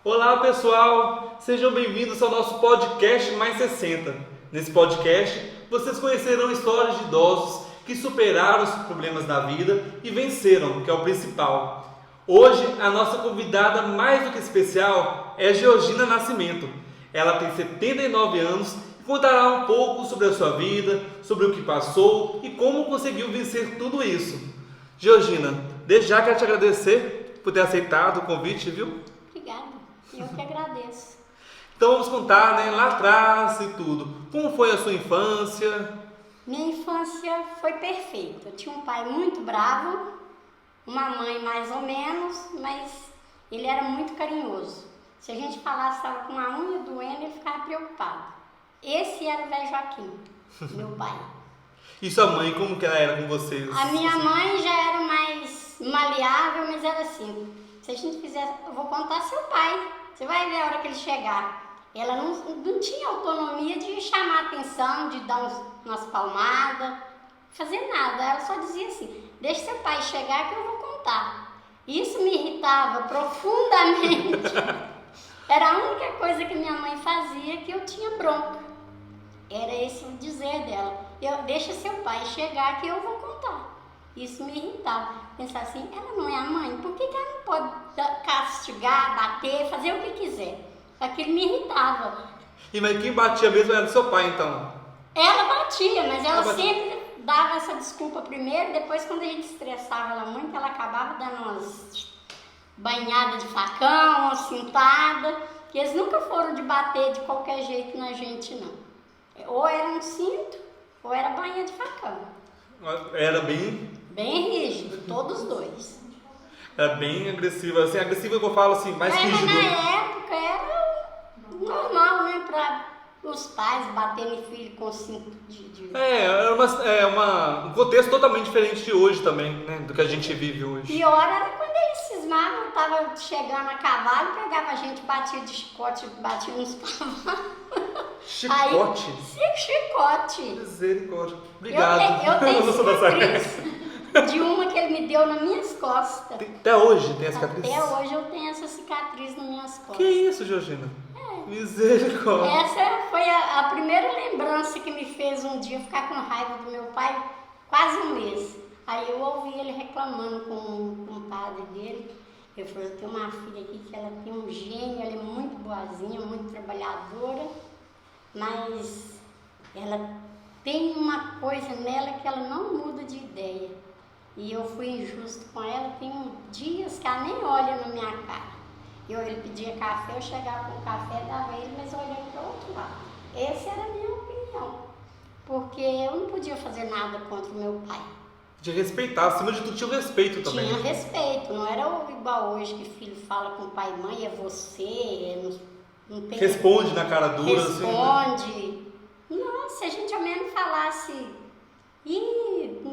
Olá pessoal, sejam bem-vindos ao nosso podcast Mais 60. Nesse podcast, vocês conhecerão histórias de idosos que superaram os problemas da vida e venceram, que é o principal. Hoje, a nossa convidada mais do que especial é Georgina Nascimento. Ela tem 79 anos e contará um pouco sobre a sua vida, sobre o que passou e como conseguiu vencer tudo isso. Georgina, desde já quero te agradecer por ter aceitado o convite, viu? Obrigada, eu que agradeço. Então vamos contar, lá atrás e tudo. Como foi a sua infância? Minha infância foi perfeita. Eu tinha um pai muito bravo, uma mãe mais ou menos, mas ele era muito carinhoso. Se a gente falasse que estava com a unha doendo, ele ficava preocupado. Esse era o velho Joaquim, meu pai. E sua mãe, como que ela era com vocês? A minha mãe já era mais maleável, mas era assim, se a gente fizer, eu vou contar seu pai, você vai ver a hora que ele chegar. Ela não tinha autonomia de chamar a atenção, de dar umas palmadas, fazer nada. Ela só dizia assim, deixa seu pai chegar que eu vou contar. Isso me irritava profundamente. Era a única coisa que minha mãe fazia que eu tinha bronca. Era esse o dizer dela. Deixa seu pai chegar que eu vou contar. Isso me irritava. Pensar assim, ela não é a mãe, por que ela não pode castigar, bater, fazer o que quiser? Aquilo me irritava. E mas quem batia mesmo era seu pai, então? Ela batia, mas ela sempre dava essa desculpa primeiro, depois quando a gente estressava ela muito, ela acabava dando umas banhadas de facão, umas cintadas, que eles nunca foram de bater de qualquer jeito na gente, não. Ou era um cinto, ou era banha de facão. Era bem rígido, todos dois. Era bem agressiva, assim, agressiva que eu falo assim, mais rígido. Mas na época era normal, né, para os pais baterem filho com cinto de... Era um contexto totalmente diferente de hoje também, né, do que a gente vive hoje. Pior era quando eles cismavam, tava chegando a cavalo, pegava a gente, batia de chicote, batia nos cavalos. Chicote? Aí, chicote. Misericórdia. Obrigado. Eu tenho cicatriz de uma que ele me deu nas minhas costas. Até hoje tem a cicatriz? Até hoje eu tenho essa cicatriz nas minhas costas. Que isso, Georgina? Misericórdia. Essa foi a primeira lembrança que me fez um dia ficar com raiva do meu pai, quase um mês. Aí eu ouvi ele reclamando com o padre dele. Eu falei, eu tenho uma filha aqui que ela tem um gênio, ela é muito boazinha, muito trabalhadora, mas ela tem uma coisa nela que ela não muda de ideia. E eu fui injusto com ela, tem dias que ela nem olha na minha cara. Ele pedia café, eu chegava com o café, dava ele, mas olhando para o outro lado. Essa era a minha opinião, porque eu não podia fazer nada contra o meu pai. De respeitar, acima de tudo tinha o respeito também. Tinha respeito, não era igual hoje que filho fala com o pai e mãe, é você, não tem... Responde na cara dura, responde. assim, né? Não, se a gente ao menos falasse,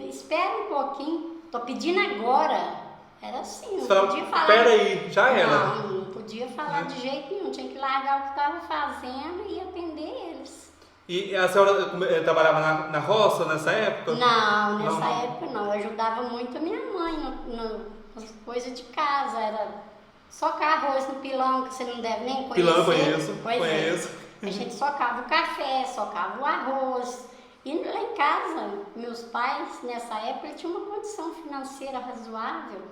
espera um pouquinho, tô pedindo agora. Era assim, não podia falar. Pera aí, já era. Não podia falar de jeito nenhum, tinha que largar o que estava fazendo e atender eles. E a senhora trabalhava na roça nessa época? Não, nessa época não. Eu ajudava muito a minha mãe nas coisas de casa. Era socar arroz no pilão, que você não deve nem conhecer. Pilão eu conheço. A gente socava o café, socava o arroz. E lá em casa, meus pais, nessa época, tinham uma condição financeira razoável.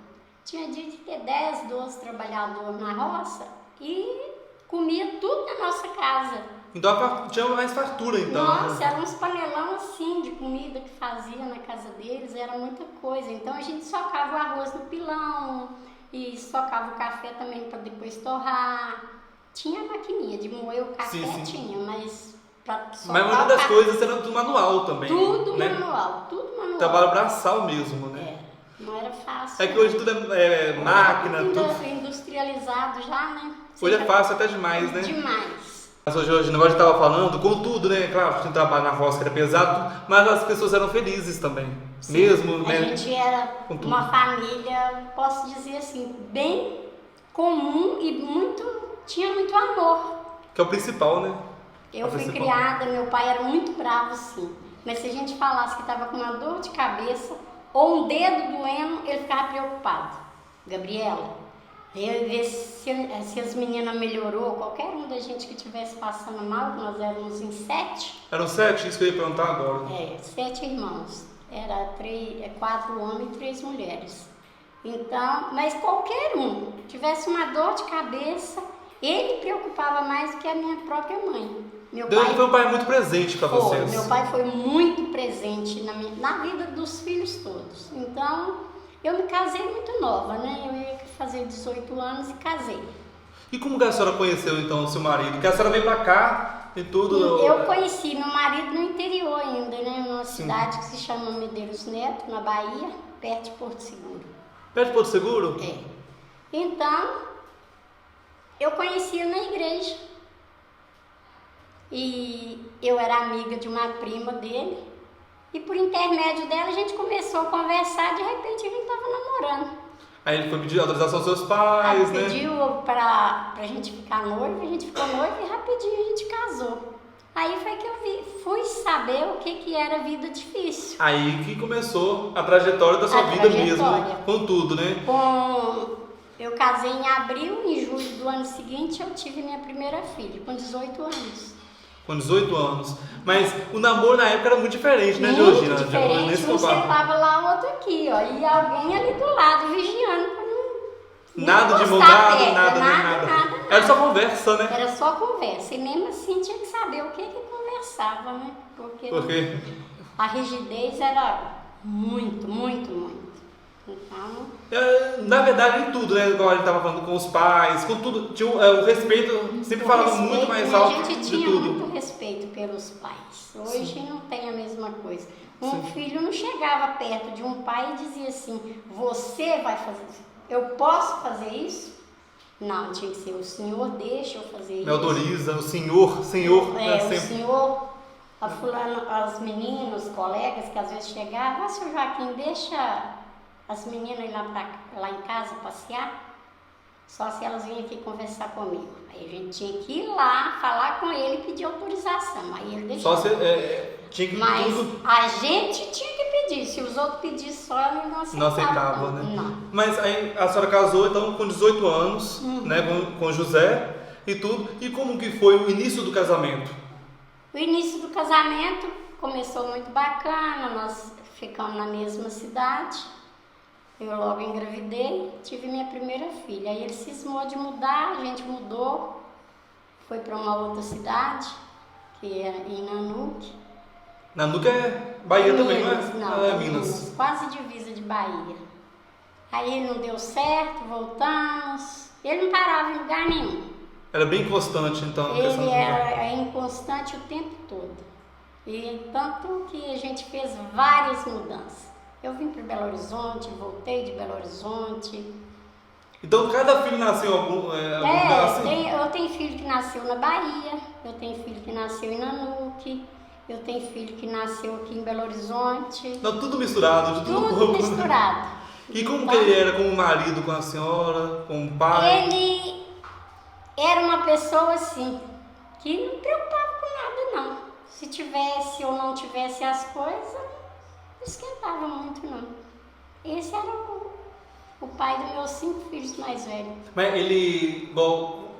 Tinha dia de ter 10, 12 trabalhadores na roça e comia tudo na nossa casa. Então tinha mais fartura, então. Nossa, eram uns panelão assim de comida que fazia na casa deles, era muita coisa. Então a gente socava o arroz no pilão e socava o café também para depois torrar. Tinha a maquininha de moer o café, sim. tinha, mas para socar mas uma das coisas era tudo manual também. Tudo né? manual, tudo manual. Trabalho braçal mesmo, né? Não era fácil. É que hoje tudo é máquina, tudo. Industrializado já, né? Hoje é fácil até demais, né? Demais. Mas hoje, o negócio que estava falando, com tudo, né? Claro, tinha trabalho na roça que era pesado, mas as pessoas eram felizes também. Sim, mesmo, a né? gente era uma família, posso dizer assim, bem comum e tinha muito amor. Que é o principal, né? Eu fui criada, meu pai era muito bravo, sim. Mas se a gente falasse que estava com uma dor de cabeça ou um dedo doendo, ele ficava preocupado. Gabriela, Ver se as meninas melhorou, qualquer um da gente que estivesse passando mal, nós éramos em 7. Eram 7? Isso que eu ia perguntar agora. 7 irmãos. Era 4 homens e 3 mulheres. Então, mas qualquer um tivesse uma dor de cabeça, ele preocupava mais do que a minha própria mãe. Deus foi um pai muito presente para vocês. Meu pai foi muito presente na vida dos filhos todos. Então, eu me casei muito nova, né? Eu ia fazer 18 anos e casei. E como que a senhora conheceu então o seu marido? Porque a senhora veio para cá e tudo. Eu conheci meu marido no interior ainda, né? Numa cidade que se chama Medeiros Neto, na Bahia, perto de Porto Seguro. Perto de Porto Seguro? É. Então, eu conhecia na igreja. E eu era amiga de uma prima dele. E por intermédio dela a gente começou a conversar, de repente a gente estava namorando. Aí ele foi pedir autorização aos seus pais, né? Pediu pra gente ficar noivo, a gente ficou noivo e rapidinho a gente casou. Aí foi que eu fui saber o que era vida difícil. Aí que começou a trajetória da sua vida mesmo, com tudo, né? Eu casei em abril, em julho do ano seguinte eu tive minha primeira filha, com 18 anos. Com 18 anos. Mas o namoro na época era muito diferente, né, Georgina? Georgina? Muito diferente, um sentava lá, o outro aqui, ó. E alguém ali do lado, vigiando pra não nada de mão dada, nada. Era só conversa, né? Era só conversa. E mesmo assim tinha que saber o que conversava, né? Porque a rigidez era muito. Então... Na verdade, em tudo, né? Igual a gente tava falando com os pais, com tudo. Tinha o respeito, sempre falava muito mais alto de tudo. A gente tinha muito respeito pelos pais. Hoje não tem a mesma coisa. Filho não chegava perto de um pai e dizia assim, você vai fazer isso? Eu posso fazer isso? Não, tinha que ser o senhor deixa eu fazer isso. Me autoriza, o senhor. O senhor, as meninas, os colegas que às vezes chegavam, seu Joaquim, deixa as meninas ir lá em casa passear, só se elas vinham aqui conversar comigo. Aí a gente tinha que ir lá, falar com ele e pedir autorização. Aí ele deixou. Tinha que Mas a gente tinha que pedir, se os outros pedissem só, ele não aceitava. Não aceitava, né? Não. Mas aí a senhora casou então com 18 anos, né, com José e tudo. E como que foi o início do casamento? O início do casamento começou muito bacana, nós ficamos na mesma cidade. Eu logo engravidei, tive minha primeira filha. Aí ele cismou de mudar, a gente mudou, foi para uma outra cidade, que era em Nanuque. Nanuque é Bahia também, Minas, não é? Não, Minas. Quase divisa de Bahia. Aí não deu certo, voltamos. Ele não parava em lugar nenhum. Era bem constante, então. Ele era inconstante o tempo todo. E tanto que a gente fez várias mudanças. Eu vim para Belo Horizonte, voltei de Belo Horizonte. Então cada filho nasceu em algum lugar assim? Eu tenho filho que nasceu na Bahia, eu tenho filho que nasceu em Nanuque, eu tenho filho que nasceu aqui em Belo Horizonte. Não, tudo misturado, tudo misturado. E como que ele era como marido com a senhora, como pai? Ele era uma pessoa assim, que não preocupava com nada não. Se tivesse ou não tivesse as coisas, não esquentava muito não. Esse era o pai dos meus 5 filhos mais velhos. Mas ele,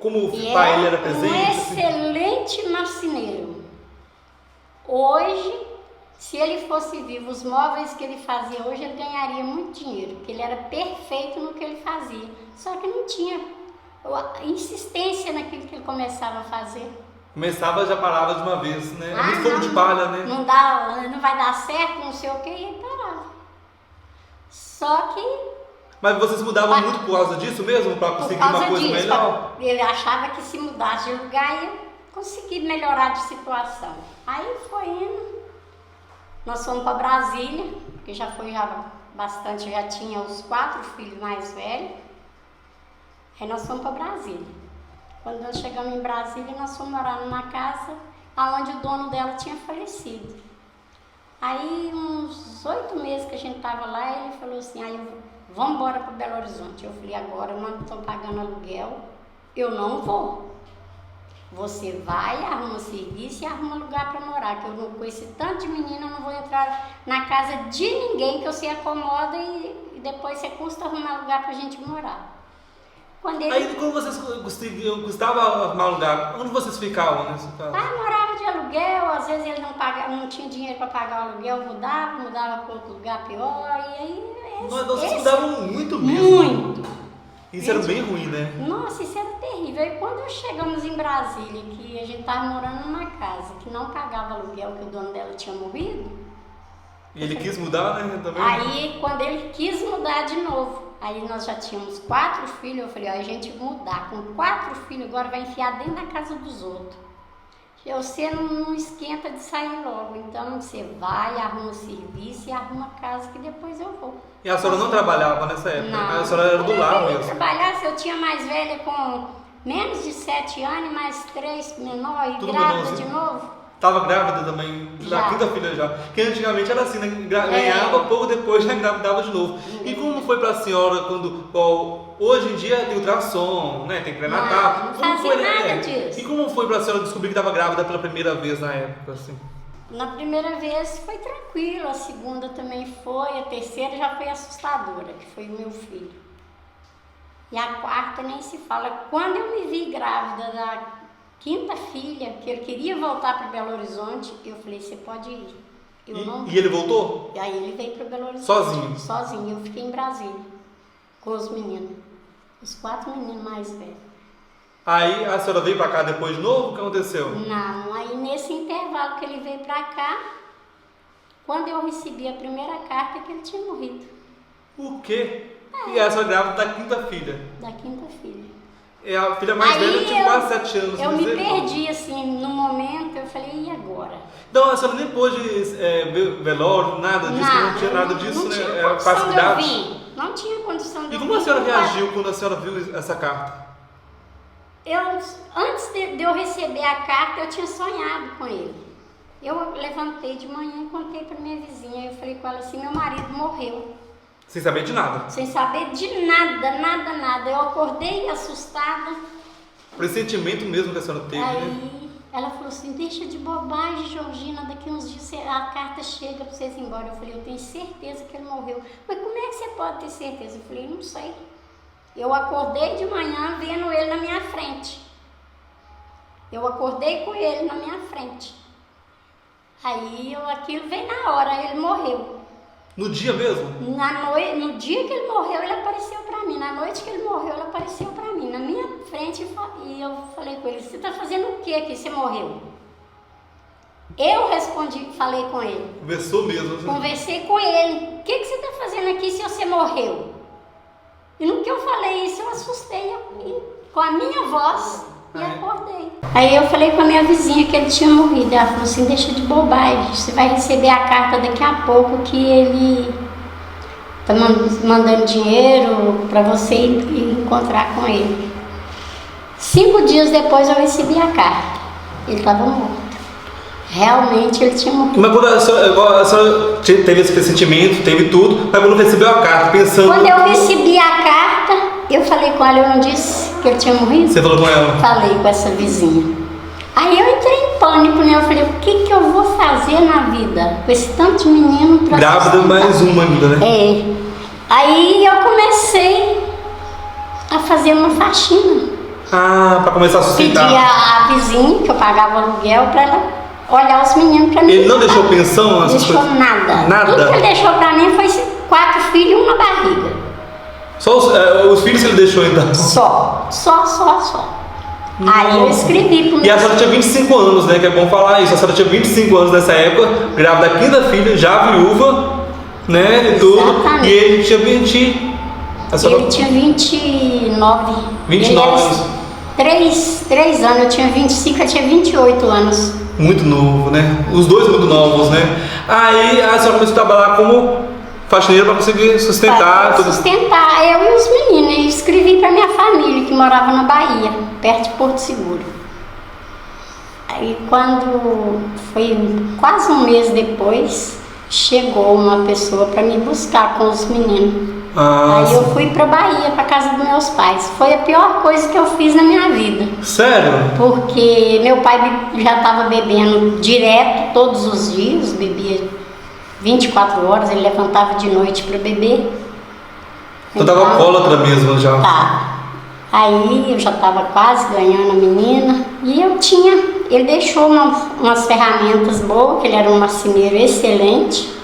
como pai, ele era presente? Um excelente marceneiro. Hoje, se ele fosse vivo, os móveis que ele fazia hoje, ele ganharia muito dinheiro, porque ele era perfeito no que ele fazia. Só que não tinha insistência naquilo que ele começava a fazer. Começava, já parava de uma vez, né? Muito fogo de palha, né? Não vai dar certo, não sei o que, e ele parava. Só que... Mas vocês mudavam muito por causa disso mesmo? Para conseguir uma coisa melhor? Ele achava que se mudasse de lugar ia conseguir melhorar de situação. Aí foi indo. Nós fomos para Brasília, que já foi bastante, já tinha os 4 filhos mais velhos. Aí nós fomos para Brasília. Quando nós chegamos em Brasília, nós fomos morar numa casa onde o dono dela tinha falecido. Aí, uns 8 meses que a gente estava lá, ele falou assim, vamos embora para Belo Horizonte. Eu falei, agora eu não estou pagando aluguel, eu não vou. Você vai, arruma serviço e arruma lugar para morar, que eu não, com esse tanto de menino, eu não vou entrar na casa de ninguém, que eu se acomoda e depois você custa arrumar lugar para a gente morar. Aí quando vocês custavam arrumar lugar, onde vocês ficavam nesse caso? Morava de aluguel, às vezes ele não tinha dinheiro para pagar o aluguel, mudava para outro lugar pior, e aí... Vocês mudavam muito mesmo. Muito. Isso era bem ruim, né? Nossa, isso era terrível. E quando chegamos em Brasília, que a gente estava morando numa casa que não pagava aluguel, que o dono dela tinha morrido... E ele quis mudar, né? Também. Aí, quando ele quis mudar de novo, aí nós já tínhamos 4 filhos, eu falei, a gente mudar com 4 filhos, agora vai enfiar dentro da casa dos outros. Você não esquenta de sair logo, então você vai, arruma o serviço e arruma a casa que depois eu vou. E a senhora não trabalhava nessa época? Não. A senhora era do lar mesmo? Eu trabalhasse, eu tinha mais velha com menos de 7 anos, mais 3 menores, grávida de novo. Estava grávida também, da quinta filha já. Porque antigamente era assim, né? Ganhava, pouco depois já engravidava de novo. E como foi pra senhora quando... hoje em dia tem ultrassom, né? Tem pré-natal. Não fazia nada disso. E como foi pra senhora descobrir que estava grávida pela primeira vez na época, assim? Na primeira vez foi tranquilo, a segunda também foi, a terceira já foi assustadora, que foi o meu filho. E a quarta nem se fala. Quando eu me vi grávida da quinta filha, que ele queria voltar para Belo Horizonte, eu falei, você pode ir. E ele voltou? E aí ele veio para Belo Horizonte. Sozinho? Sozinho, eu fiquei em Brasília, com os meninos, os 4 meninos mais velhos. Aí a senhora veio para cá depois de novo? O que aconteceu? Não, aí nesse intervalo que ele veio para cá, quando eu recebi a primeira carta, que ele tinha morrido. O quê? E a senhora grávida da quinta filha? Da quinta filha. É a filha mais velha, tinha quase 7 anos. Eu me perdi, assim, no momento, eu falei, e agora? Não, a senhora nem pôde ver velório, nada disso, não tinha nada disso, não né? Tinha condição de eu vir. Não tinha condição de eu vir. E como a senhora reagiu quando a senhora viu essa carta? Antes de eu receber a carta, eu tinha sonhado com ele. Eu levantei de manhã e contei para minha vizinha. Eu falei com ela assim, meu marido morreu. Sem saber de nada? Sem saber de nada, nada. Eu acordei assustada. Pressentimento mesmo que a senhora teve, Aí ela falou assim, deixa de bobagem, Georgina, daqui uns dias a carta chega para vocês ir embora. Eu falei, eu tenho certeza que ele morreu. Mas como é que você pode ter certeza? Eu falei, não sei. Eu acordei de manhã vendo ele na minha frente. Eu acordei com ele na minha frente. Aí aquilo veio na hora, ele morreu. No dia mesmo? No dia que ele morreu, ele apareceu pra mim. Na noite que ele morreu, ele apareceu pra mim, na minha frente. E eu falei com ele, você tá fazendo o que aqui? Você morreu? Eu respondi, falei com ele. Conversou mesmo? Assim. Conversei com ele. O que você tá fazendo aqui se você morreu? E no que eu falei isso, eu assustei com a minha voz e acordei. Aí eu falei com a minha vizinha que ele tinha morrido. Ela falou assim, deixa de bobagem, você vai receber a carta daqui a pouco que ele tá mandando dinheiro para você ir encontrar com ele. 5 dias depois eu recebi a carta. Ele estava morto. Realmente ele tinha morrido. Mas quando a senhora teve esse pressentimento, teve tudo, mas quando recebeu a carta, pensando... Quando eu recebi a carta, eu falei com ela, eu não disse que ele tinha morrido? Você falou com ela? Falei com essa vizinha. Aí eu entrei em pânico, né? Eu falei, o que eu vou fazer na vida com esse tanto de menino pra grávida mais uma ainda, né? É. Aí eu comecei a fazer uma faxina. Ah, pra começar a sustentar. Pedi a vizinha, que eu pagava aluguel, pra ela olhar os meninos pra mim. Ele não deixou pensão? Não deixou nada. Nada? Tudo que ele deixou pra mim foi 4 filhos e 1 na barriga. Só os filhos ele deixou então? Só. Aí eu escrevi pro meu... E a senhora tinha 25 anos, né? Que é bom falar isso. A senhora tinha 25 anos nessa época, grávida da quinta filha, já viúva, né? E tudo. Exatamente. E ele tinha 20... Ele tinha 29. 29 anos. 3 anos, eu tinha 25, eu tinha 28 anos. Muito novo, né? Os dois muito novos, né? Aí a senhora começou a trabalhar como faxineira para conseguir sustentar. Sustentar, eu e os meninos. Eu escrevi para minha família que morava na Bahia, perto de Porto Seguro. Aí quando foi quase um mês depois, chegou uma pessoa para me buscar com os meninos. Aí eu fui pra Bahia, pra casa dos meus pais. Foi a pior coisa que eu fiz na minha vida. Sério? Porque meu pai já estava bebendo direto, todos os dias, bebia 24 horas, ele levantava de noite para beber. Então tava alcoólatra mesmo já? Tá. Aí eu já estava quase ganhando a menina e ele deixou umas ferramentas boas, que ele era um marceneiro excelente.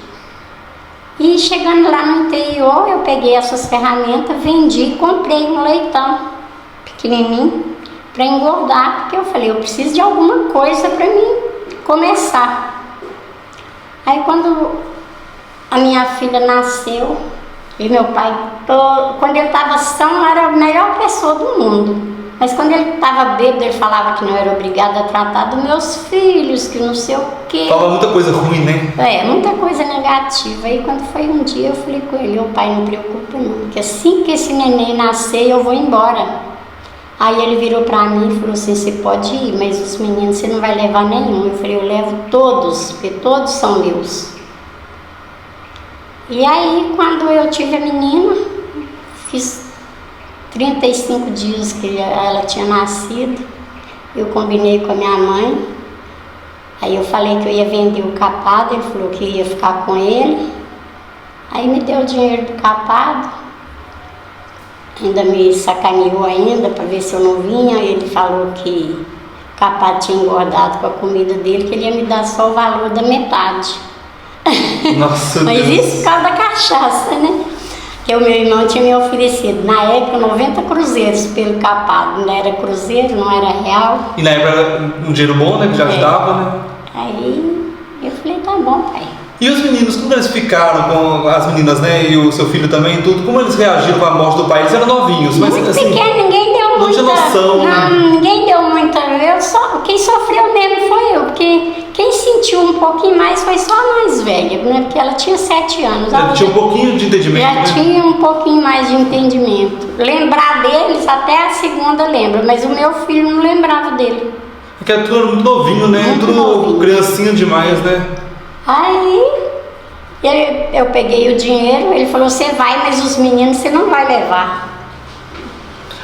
E chegando lá no interior, eu peguei essas ferramentas, vendi e comprei um leitão pequenininho para engordar, porque eu falei, eu preciso de alguma coisa para mim começar. Aí quando a minha filha nasceu, e meu pai, quando ele estava são, era a melhor pessoa do mundo. Mas quando ele estava bêbado, ele falava que não era obrigado a tratar dos meus filhos, que não sei o quê. Falava muita coisa ruim, né? Muita coisa negativa. Aí quando foi um dia, eu falei com ele, pai, não preocupa não, porque assim que esse neném nascer, eu vou embora. Aí ele virou pra mim e falou assim, você pode ir, mas os meninos você não vai levar nenhum. Eu falei, eu levo todos, porque todos são meus. E aí, quando eu tive a menina, fiz 35 dias que ela tinha nascido, eu combinei com a minha mãe, aí eu falei que eu ia vender o capado, ele falou que ia ficar com ele, aí me deu o dinheiro do capado, ainda me sacaneou ainda para ver se eu não vinha, ele falou que o capado tinha engordado com a comida dele, que ele ia me dar só o valor da metade. Nossa, mas Deus. isso por causa da cachaça, né? Que o meu irmão tinha me oferecido, na época, 90 cruzeiros pelo capado. Não era cruzeiro, não era real. E na época era um dinheiro bom, né? Que já ajudava, né? Aí eu falei, tá bom, pai. E os meninos, como eles ficaram com as meninas, né? E o seu filho também e tudo, como eles reagiram com a morte do pai? Eles eram novinhos, mas muito assim, pequeno, ninguém deu muita... não tinha noção, não, né? Ninguém deu muita... Quem sofreu mesmo foi eu, porque quem sentiu um pouquinho mais foi só a mais velha, né? Porque ela tinha 7 anos. Já tinha um pouquinho de entendimento, Já né? tinha um pouquinho mais de entendimento. Lembrar deles, até a segunda lembra, mas o meu filho não lembrava dele. Porque tudo era muito novinho, né? Muito tudo novinho. Criancinha demais, né? Aí eu peguei o dinheiro, ele falou, você vai, mas os meninos você não vai levar.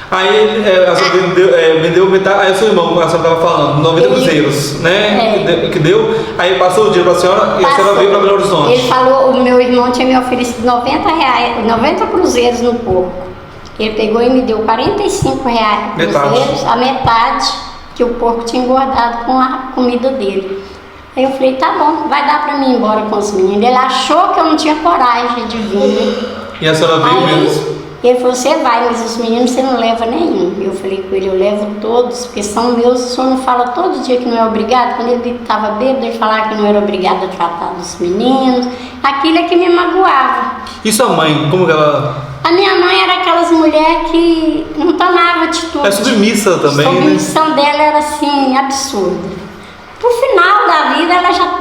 Aí a senhora vendeu metade, aí o seu irmão, a senhora estava falando, 90 cruzeiros, né? Que deu, aí passou o dinheiro para a senhora e a senhora veio para Belo Horizonte. Ele falou, o meu irmão tinha me oferecido 90 cruzeiros no porco. Ele pegou e me deu 45 reais cruzeiros, a metade que o porco tinha engordado com a comida dele. Aí eu falei, tá bom, vai dar pra mim ir embora com os meninos. Ele achou que eu não tinha coragem de vir. E a senhora veio mesmo? Ele falou, você vai, mas os meninos você não leva nenhum. Eu falei com ele, eu levo todos, porque são meus. O senhor não fala todo dia que não é obrigado? Quando ele estava bêbado, ele falava que não era obrigado a tratar dos meninos. Aquilo é que me magoava. E sua mãe, como que ela... A minha mãe era aquelas mulheres que não tomava atitude. É submissa também, A né? submissão dela era assim, absurda. Pro final da vida ela já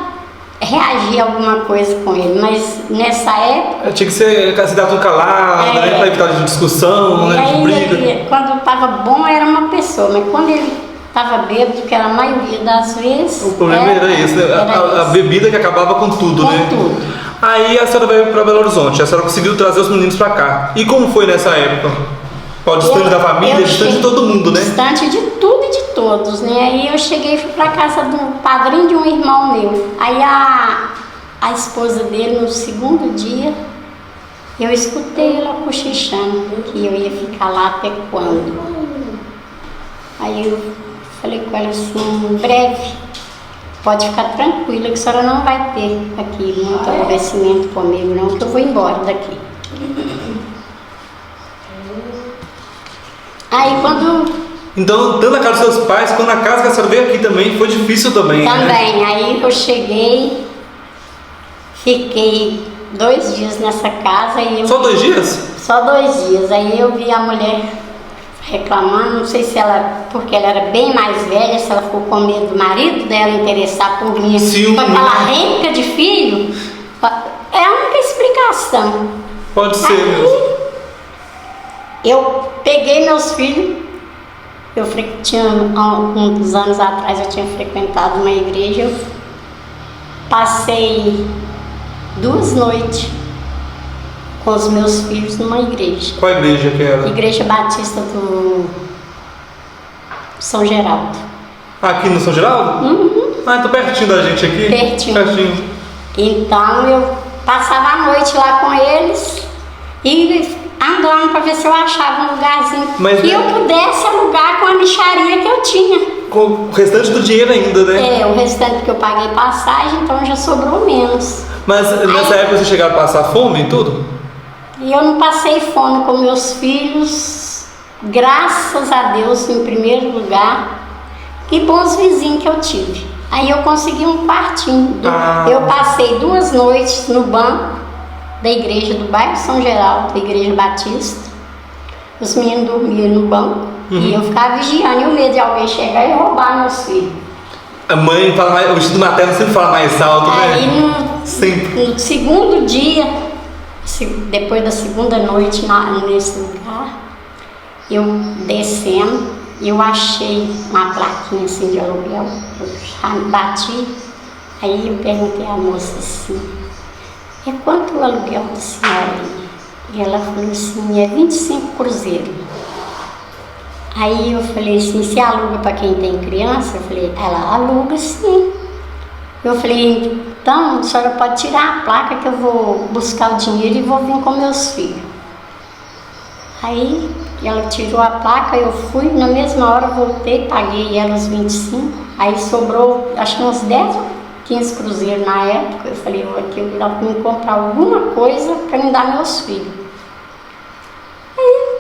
reagia a alguma coisa com ele, mas nessa época... Tinha que ser candidato calado, né? Pra evitar de discussão, né? De briga. Quando estava bom era uma pessoa, mas quando ele estava bêbado, que era a maioria das vezes... O problema era esse, né? A bebida que acabava com tudo, né? Com tudo. Aí a senhora veio para Belo Horizonte, a senhora conseguiu trazer os meninos para cá. E como foi nessa época? Distante da família, distante de todo mundo, né? Distante de tudo e de todos, né? Aí eu cheguei e fui para casa do padrinho de um irmão meu. Aí a esposa dele, no segundo dia, eu escutei ela cochichando que eu ia ficar lá até quando. Aí eu falei com ela assim, em breve, pode ficar tranquila que a senhora não vai ter aqui muito aborrecimento comigo não, que eu vou embora daqui. Aí quando... Então, tanto na casa dos seus pais, quanto na casa que a senhora veio aqui também, foi difícil também, Também, né? aí eu cheguei, fiquei 2 dias nessa casa e eu... Só 2 dias? Só 2 dias, aí eu vi a mulher reclamando, não sei se ela, porque ela era bem mais velha, se ela ficou com medo do marido dela interessar por mim, Ciúme, com aquela né? renca de filho, é a única explicação. Pode ser Aí, mesmo. eu peguei meus filhos, tinha uns anos atrás eu tinha frequentado uma igreja, eu passei 2 noites com os meus filhos numa igreja. Qual igreja que era? Igreja Batista do São Geraldo. Aqui no São Geraldo? Uhum. Ah, então pertinho da gente aqui? Pertinho. Então eu passava a noite lá com eles e andando para ver se eu achava um lugarzinho Mas que eu pudesse alugar com a mixaria que eu tinha. Com o restante do dinheiro ainda, né? O restante que eu paguei passagem, então já sobrou menos. Mas nessa época vocês chegaram a passar fome e tudo? E eu não passei fome com meus filhos, graças a Deus, em primeiro lugar, e bons vizinhos que eu tive. Aí eu consegui um quartinho. Eu passei 2 noites no banco da igreja do bairro São Geraldo, da igreja Batista. Os meninos dormiam no banco e eu ficava vigiando, e o medo de alguém chegar e roubar meus filhos. A mãe fala mais, o instinto materno sempre fala mais alto, Aí né? Sempre. no segundo dia, depois da segunda noite nesse lugar, eu descendo, eu achei uma plaquinha assim de aluguel, eu já me bati, aí eu perguntei à moça assim, é quanto o aluguel da senhora aí? E ela falou assim, é 25 cruzeiros. Aí eu falei assim, você aluga para quem tem criança? Eu falei, ela aluga sim. Eu falei, então a senhora pode tirar a placa que eu vou buscar o dinheiro e vou vir com meus filhos. Aí ela tirou a placa, eu fui, na mesma hora voltei, paguei ela os 25. Aí sobrou, acho que uns 10 ou 15 cruzeiros na época. Eu falei, eu aqui eu vou me comprar alguma coisa para me dar meus filhos. Aí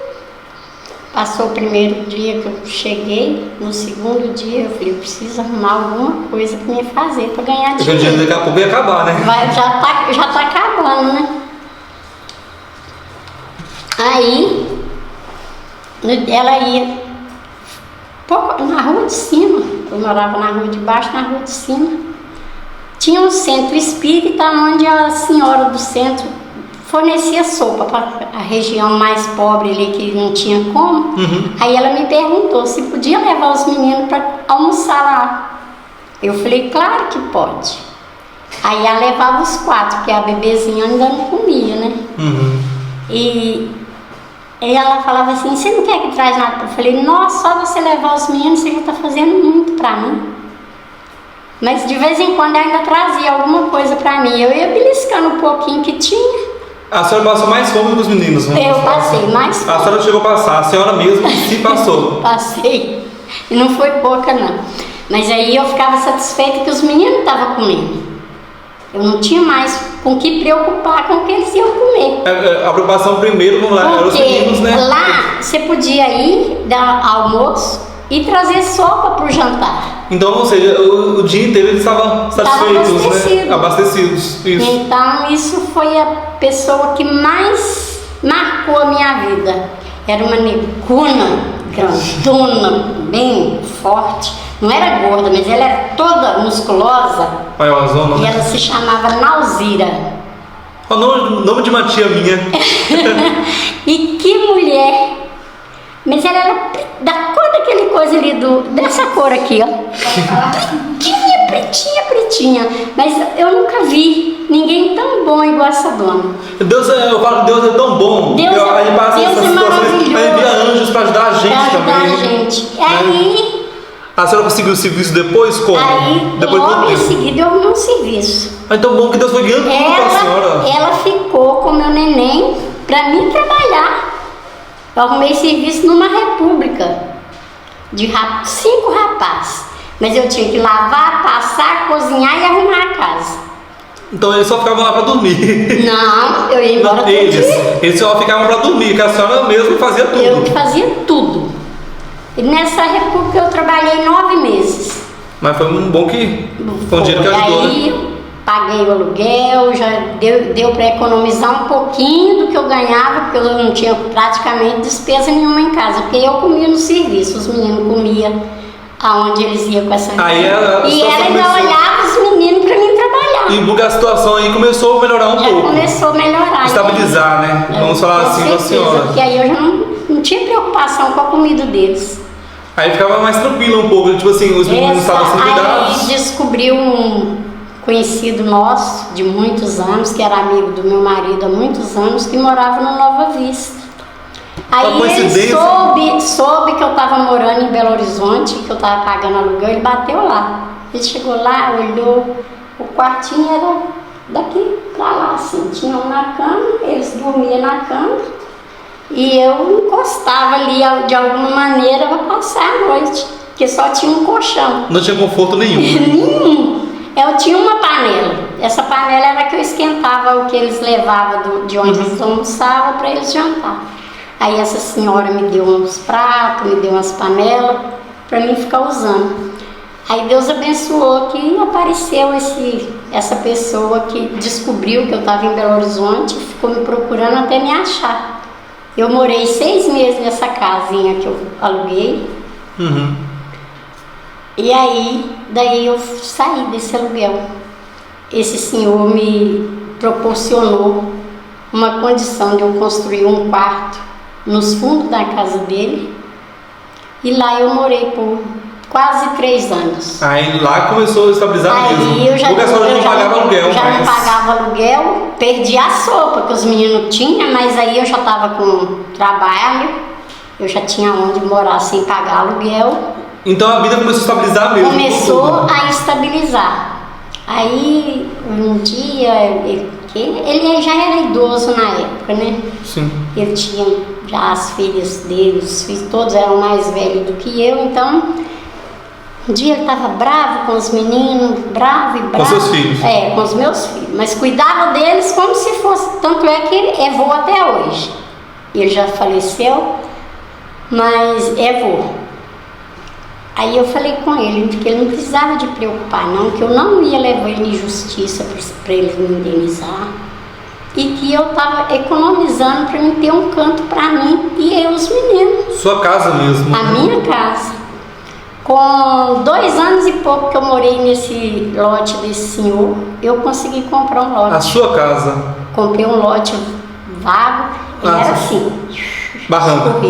passou o primeiro dia que eu cheguei, no segundo dia eu falei, eu preciso arrumar alguma coisa para me fazer, para ganhar Porque o dinheiro daqui a pouco ia acabar, né? já tá acabando, né? Aí ela ia na rua de cima, eu morava na rua de baixo, na rua de cima. Tinha um centro espírita onde a senhora do centro fornecia sopa para a região mais pobre ali que não tinha como. Aí ela me perguntou se podia levar os meninos para almoçar lá. Eu falei, claro que pode. Aí ela levava os 4, porque a bebezinha ainda não comia, né? E ela falava assim, você não quer que traz nada? Eu falei, nossa, só você levar os meninos, você já está fazendo muito para mim. Mas de vez em quando ela ainda trazia alguma coisa para mim. Eu ia beliscando um pouquinho que tinha. A senhora passou mais fome do que os meninos, né? Eu passei mais fome. A senhora chegou a passar, a senhora mesmo se passou. Passei. E não foi pouca, não. Mas aí eu ficava satisfeita que os meninos estavam comendo. Eu não tinha mais com que preocupar com o que eles iam comer. A preocupação primeiro, vamos lá, eram os meninos, né? Lá você podia ir dar almoço e trazer sopa para o jantar. Então, ou seja, o dia inteiro eles estavam satisfeitos, né? Abastecidos. Isso. Então, isso foi a pessoa que mais marcou a minha vida. Era uma negona, grandona, bem forte. Não era gorda, mas ela era toda musculosa. Maior, e ela se chamava Nauzira. O nome de uma tia minha. E que mulher! Mas ela era da cor daquele coisa ali, dessa cor aqui, ó. Pretinha. Mas eu nunca vi ninguém tão bom igual essa dona. Eu falo que Deus é tão bom. Deus é maravilhoso. Ele envia anjos para ajudar a gente também. Aí a senhora conseguiu o serviço depois? Como? Depois logo em seguida eu arrumei um serviço. Então bom que Deus foi guiando tudo para a senhora. Ela ficou com meu neném para mim trabalhar. Eu arrumei serviço numa república de 5 rapazes. Mas eu tinha que lavar, passar, cozinhar e arrumar a casa. Então eles só ficavam lá para dormir? Não, eu ia embora todo dia. Eles só ficavam para dormir, que a senhora mesmo fazia tudo. Eu fazia tudo. E nessa república eu trabalhei 9 meses. Mas foi um bom que foi um dinheiro que ajudou, aí, né? Paguei o aluguel, já deu para economizar um pouquinho do que eu ganhava, porque eu não tinha praticamente despesa nenhuma em casa, porque eu comia no serviço, os meninos comiam aonde eles iam com essa aí e ela ainda olhava os meninos para mim trabalhar. E porque a situação aí começou a melhorar um pouco. Começou a melhorar. Estabilizar, né? Vamos falar assim com a senhora. Porque aí eu já não tinha preocupação com a comida deles. Aí ficava mais tranquilo um pouco, tipo assim, os meninos estavam sendo cuidados. Aí descobriu um conhecido nosso de muitos anos, que era amigo do meu marido há muitos anos, que morava no Nova Vista. Aí ele soube que eu estava morando em Belo Horizonte, que eu estava pagando aluguel, ele bateu lá. Ele chegou lá, olhou, o quartinho era daqui pra lá, assim, tinha um na cama, eles dormiam na cama, E eu encostava ali de alguma maneira para passar a noite, porque só tinha um colchão. Não tinha conforto nenhum. Nenhum. Eu tinha uma panela. Essa panela era que eu esquentava o que eles levavam de onde eles almoçavam para eles jantar. Aí essa senhora me deu uns pratos, me deu umas panelas para mim ficar usando. Aí Deus abençoou que apareceu essa pessoa que descobriu que eu estava em Belo Horizonte, ficou me procurando até me achar. Eu morei 6 meses nessa casinha que eu aluguei. E aí, daí eu saí desse aluguel. Esse senhor me proporcionou uma condição de eu construir um quarto nos fundos da casa dele. E lá eu morei por quase 3 anos. Aí lá começou a estabilizar mesmo. Porque a senhora não pagava aluguel. Não pagava aluguel, perdi a sopa que os meninos tinham, mas aí eu já estava com trabalho, eu já tinha onde morar sem pagar aluguel. Então a vida começou a estabilizar mesmo? Começou a estabilizar. Aí um dia, ele já era idoso na época, né? Sim. Ele tinha já as filhas dele, os filhos todos eram mais velhos do que eu, então um dia ele estava bravo com os meninos, bravo. Com seus filhos? É, com os meus filhos, mas cuidava deles como se fosse, tanto é que ele é vô até hoje. Ele já faleceu, mas é vô. Aí eu falei com ele que ele não precisava de preocupar não, que eu não ia levar ele em justiça para eles me indenizar e que eu estava economizando para mim ter um canto para mim e eu os meninos. Sua casa mesmo? A minha casa. Com 2 anos e pouco que eu morei nesse lote desse senhor, eu consegui comprar um lote. A sua casa? Comprei um lote vago e era assim. Barranco.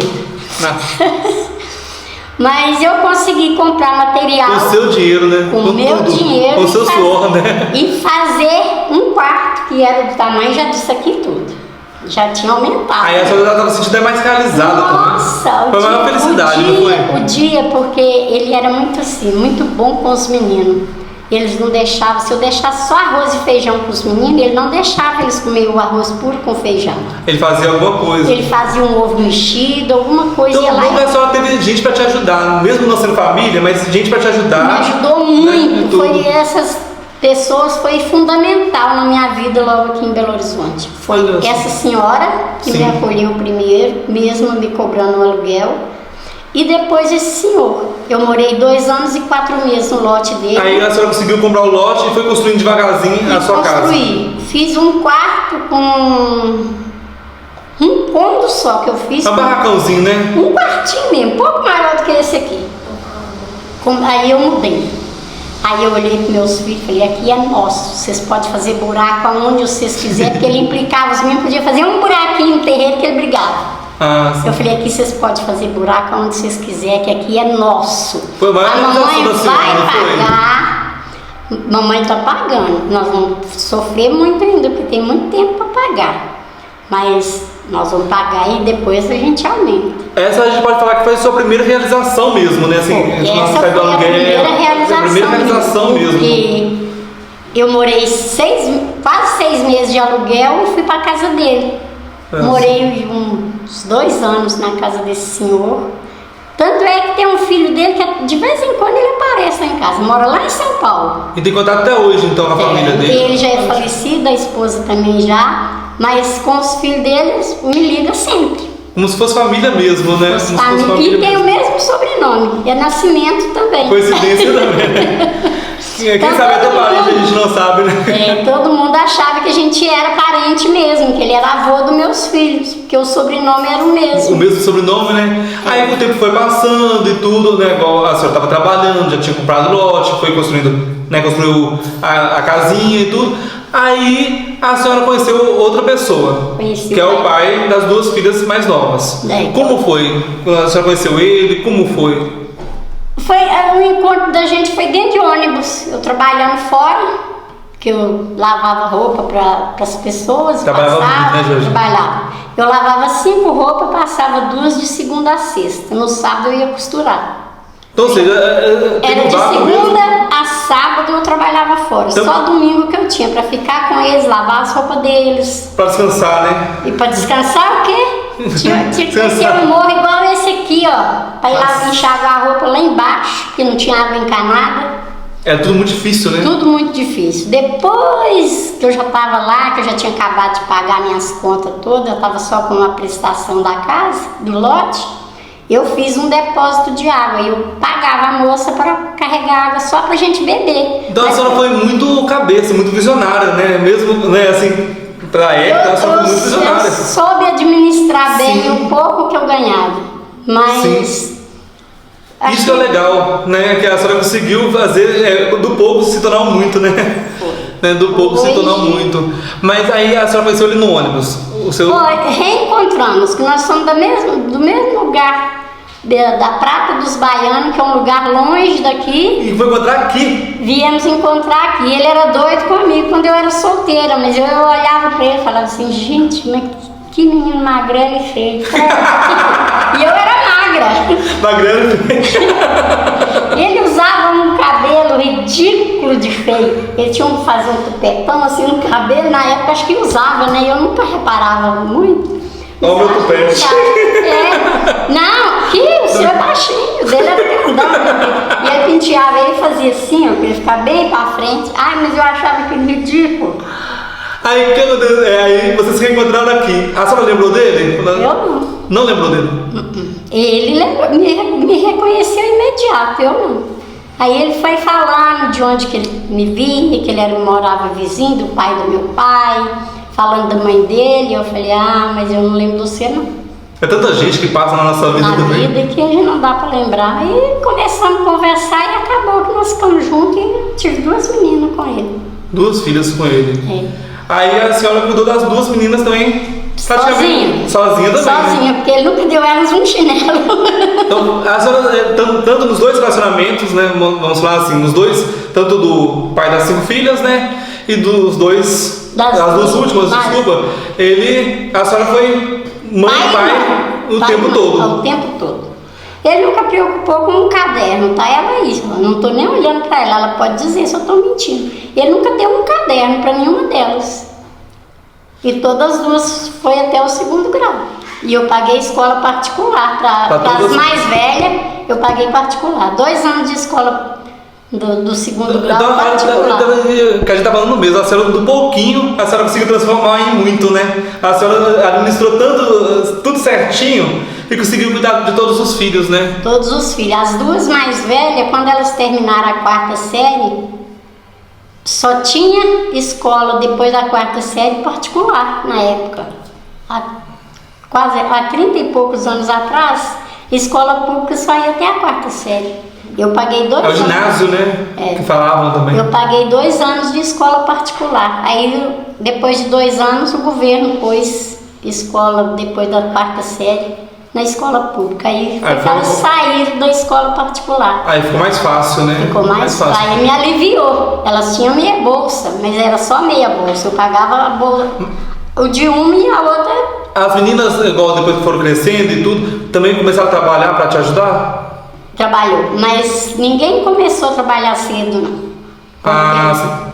Mas eu consegui comprar material. Com o seu dinheiro, né? Com o meu dinheiro. Com o seu suor, né? E fazer um quarto que era do tamanho já disso aqui tudo. Já tinha aumentado. Aí a senhora estava se sentindo mais realizada também. Nossa, foi a maior felicidade, não foi? O dia, porque ele era muito assim, muito bom com os meninos. Eles não deixavam, se eu deixasse só arroz e feijão para os meninos, ele não deixava eles comer o arroz puro com feijão. Ele fazia alguma coisa. Ele fazia um ovo mexido, alguma coisa. Então, bom que a senhora teve gente para te ajudar, mesmo não sendo família, mas gente para te ajudar. Me ajudou muito. Né? Foi essas pessoas, foi fundamental na minha vida logo aqui em Belo Horizonte. Foi essa senhora que me acolheu primeiro, mesmo me cobrando o aluguel. E depois esse senhor. Eu morei 2 anos e 4 meses no lote dele. Aí a senhora conseguiu comprar o lote e foi construindo devagarzinho a sua casa. Construí. Fiz um quarto com um cômodo só que eu fiz. Um barracãozinho, né? Um quartinho mesmo, um pouco maior do que esse aqui. Aí eu mudei. Aí eu olhei para meus filhos e falei, aqui é nosso, vocês podem fazer buraco aonde vocês quiserem, porque ele implicava, os meninos podiam fazer um buraquinho no terreno que ele brigava. Eu falei, aqui vocês podem fazer buraco onde vocês quiserem, que aqui é nosso. Foi mais a mamãe vai pagar, mamãe está pagando, nós vamos sofrer muito ainda, porque tem muito tempo para pagar, mas nós vamos pagar e depois a gente aumenta. Essa a gente pode falar que foi a sua primeira realização mesmo, né? Assim, essa foi a primeira realização mesmo. Porque eu morei quase 6 meses de aluguel e fui para a casa dele. Morei uns 2 anos na casa desse senhor. Tanto é que tem um filho dele que de vez em quando ele aparece lá em casa, mora lá em São Paulo. E tem contato até hoje então com a família dele? Ele já é falecido, a esposa também já, mas com os filhos deles me liga sempre. Como se fosse família mesmo, né? E tem o mesmo sobrenome, é Nascimento também. Coincidência também. Quem sabe até parente, a gente não sabe, né? Todo mundo achava que a gente era parente mesmo, que ele era avô dos meus filhos, porque o sobrenome era o mesmo. O mesmo sobrenome, né? Aí o tempo foi passando e tudo, né? Igual a senhora estava trabalhando, já tinha comprado lote, foi construindo, né? Construiu a casinha e tudo. Aí a senhora conheceu outra pessoa, que é o pai das 2 filhas mais novas. Como foi? A senhora conheceu ele? Como foi? O encontro da gente foi dentro de ônibus, eu trabalhando fora, que eu lavava roupa para as pessoas, trabalhava muito, né, Jorge? Trabalhava. Eu lavava 5 roupas, passava 2 de segunda a sexta, no sábado eu ia costurar. Então, ou seja, era de segunda a sábado eu trabalhava fora, então, só domingo que eu tinha para ficar com eles, lavar as roupas deles. Para descansar, né? E para descansar o quê? Tinha que descer um morro igual esse aqui, ó. Pra ir lá enxagar a roupa lá embaixo, que não tinha água encanada. Era tudo muito difícil, né? Tudo muito difícil. Depois que eu já estava lá, que eu já tinha acabado de pagar minhas contas todas, eu estava só com a prestação da casa, do lote, eu fiz um depósito de água. E eu pagava a moça para carregar água só pra gente beber. Então a senhora foi muito cabeça, muito visionária, né? Mesmo, né, assim, pra época, a senhora foi muito visionária. Eu soube administrar bem o pouco que eu ganhava. Mas... Sim. Isso é legal, né? Que a senhora conseguiu fazer do pouco se tornar um muito, né? Do pouco se tornar um muito. Mas aí a senhora conheceu ele no ônibus? Foi, reencontramos, que nós somos do mesmo lugar, da Prata dos Baianos, que é um lugar longe daqui. E foi encontrar aqui? Viemos encontrar aqui. Ele era doido comigo quando eu era solteira, mas eu olhava pra ele e falava assim, gente, mas que menino magrelo e feio. E eu era magra. Magrelo e feio. Ele usava um cabelo ridículo de feio. Ele tinha que fazer um tupetão assim no cabelo. Na época acho que usava, né? Eu nunca reparava muito. Olha o meu tupete. Não, que o seu é baixinho. O dele era grandão. E ele penteava, ele fazia assim, ó, pra ele ficar bem pra frente. Ai, mas eu achava aquilo ridículo. Aí vocês se reencontraram aqui. A senhora lembrou dele? Eu não. Não lembrou dele? Ele lembrou, me reconheceu imediato, eu não. Aí ele foi falando de onde que ele me via, que ele morava vizinho do pai do meu pai, falando da mãe dele. Eu falei, mas eu não lembro de você não. É tanta gente que passa na nossa vida também. Na vida que a gente não dá pra lembrar. Aí começamos a conversar e acabou que nós ficamos juntos e tive 2 meninas com ele. 2 filhas com ele. É. Aí a senhora cuidou das 2 meninas também? Sozinha. Sozinha também. Sozinha, né? porque ele nunca deu elas um chinelo. Então, a senhora, tanto nos 2 relacionamentos, né? Vamos falar assim, nos 2, tanto do pai das 5 filhas, né? E dos 2, das 2 últimas, desculpa. A senhora foi mãe e pai o tempo todo. O tempo todo. Ele nunca preocupou com um caderno, tá? Ela aí, eu não tô nem olhando pra ela pode dizer se eu tô mentindo. Ele nunca deu um caderno pra nenhuma delas. E todas as 2 foi até o 2º grau. E eu paguei escola particular. Para as mais velhas, eu paguei particular. 2 anos de escola do 2º grau particular. Que a gente tá falando mesmo, a senhora do pouquinho, a senhora conseguiu transformar em muito, né? A senhora administrou tudo certinho e conseguiu cuidar de todos os filhos, né? Todos os filhos. As 2 mais velhas, quando elas terminaram a 4ª série, só tinha escola depois da 4ª série particular na época. Há 30 e poucos anos atrás, escola pública só ia até a 4ª série. Eu paguei 2 anos. É o ginásio, né? Que falavam também. Eu paguei 2 anos de escola particular. Aí, depois de 2 anos, o governo pôs escola depois da 4ª série na escola pública. Aí foi que elas saíram da escola particular. Aí ficou mais fácil, né? Ficou mais fácil. Aí me aliviou. Elas tinham meia bolsa, mas era só meia bolsa. Eu pagava a bolsa, o de uma e a outra. As meninas, igual depois que foram crescendo e tudo, também começaram a trabalhar para te ajudar? Trabalhou, mas ninguém começou a trabalhar cedo, não.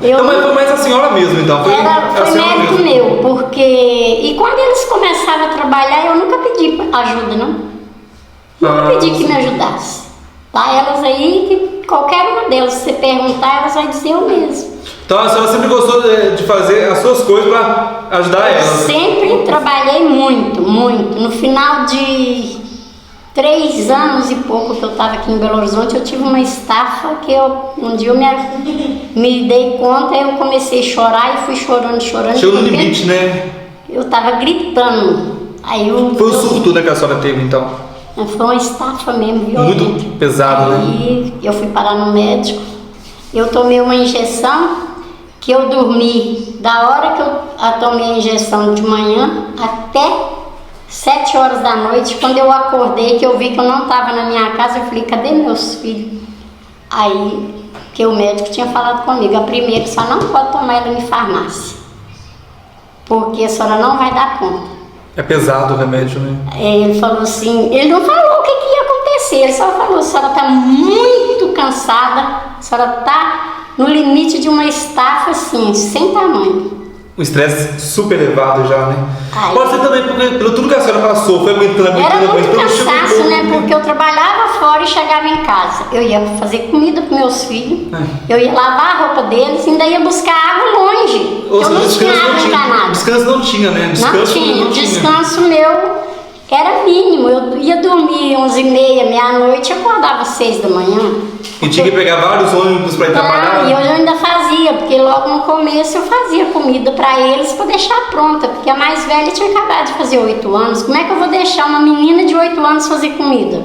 Então, mas foi mais a senhora mesmo, então? Foi mérito meu, porque... E quando eles começaram a trabalhar, eu nunca pedi ajuda, não. Nunca pedi que me ajudasse. Tá? Elas aí, que qualquer uma delas, se você perguntar, elas vão dizer eu mesmo. Então a senhora sempre gostou de fazer as suas coisas para ajudar elas? Sempre trabalhei muito, muito. No final de 3 anos e pouco que eu estava aqui em Belo Horizonte, eu tive uma estafa que um dia eu me dei conta, eu comecei a chorar e fui chorando. Chegou no limite, né? Eu estava gritando. Foi o surto, né, que a senhora teve, então? Foi uma estafa mesmo, violenta. Muito pesado, né? Aí eu fui parar no médico, eu tomei uma injeção que eu dormi da hora que eu tomei a injeção de manhã até 7 horas da noite. Quando eu acordei, que eu vi que eu não estava na minha casa, eu falei, cadê meus filhos? Aí, que o médico tinha falado comigo, a primeira, só não pode tomar ela em farmácia, porque a senhora não vai dar conta. É pesado o remédio, né? Ele falou assim, ele não falou o que ia acontecer, ele só falou, a senhora está muito cansada, a senhora está no limite de uma estafa assim, sem tamanho. um estresse super elevado já, né? Ai. Pode ser também porque pelo tudo que a senhora passou, foi aguentando, Era muito chegou um cansaço, ponto né? que- Porque eu trabalhava fora e chegava em casa. Eu ia fazer comida para meus filhos, eu ia lavar a roupa deles e ainda ia buscar água longe. Ou Eu seja, não tinha água encanada. descanso não tinha, né? Descanso Não tinha. não tinha. Descanso meu era mínimo. Eu ia dormir 11h30, meia-noite, acordava 6 da manhã. E tinha que pegar vários ônibus para ir trabalhar. E eu ainda fazia, porque logo no começo eu fazia comida para eles para deixar pronta, porque a mais velha tinha acabado de fazer 8 anos. Como é que eu vou deixar uma menina de 8 anos fazer comida?